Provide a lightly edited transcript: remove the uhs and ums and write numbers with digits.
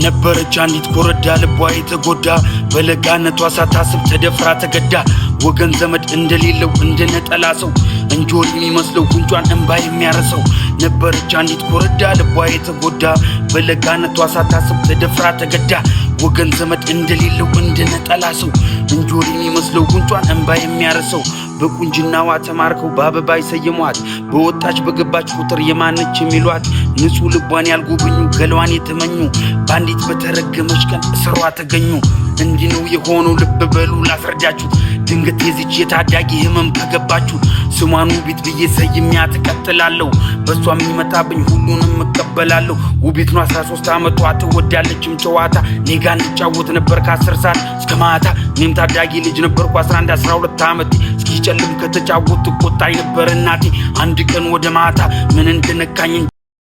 ነበረች አንዲት ኮረዳ ልቧ የተጎዳ በለጋነቷ ሳታስብ ተደፍራ ተገዳ ወገን ዘመድ እንደሌለው እንደነጠላ ሰው እንጆሪ የሚመስለው ጉንጯን እንባ የሚያረሰው ነበረች አንዲት ኮረዳ ልቧ የተጎዳ በለጋነቷ ሳታስብ ተደፍራ ተገዳ ወገን ዘመድ እንደሌለው እንደነጠላ ሰው እንጆሪ የሚመስለው ጉንጯን እንባ የሚያረሰው በቁንጅናዋ ተማርከው በአበባ ይሰየሟት በወጣች በገባች ቁጥር የማነች የሚሏት ንጹህ ልቧን ያልጎበኙ ገለዋን የተመኙ ባንዲት በተረገመች ቀን እስሯ ተገኙ እንዲህ ነው የሆነው ልብ በሉ ላስረዳችሁ ድንገት የዚች የታዳጊ ህመም ከገባችሁ ስሟን ውቢት ብዬ ሰይሜያት እቀጥላለሁ በሷ የሚመጣብኝ ሁሉንም እቀበላለሁ ውቢት ነው 13 ዓመቷ ትወዳለችም ጨዋታ ኔጋ እንጫወት ነበር ከ10 ሰዓት እስከ ማታ እኔም ታዳጊ ልጅ ነበርኩ 11 12 ዓመቴ እስኪጨልም ከተጫወት ቆጣይ ነበር እናቴ አንድ ቀን ወደ ማታ ምን እንደነካኝ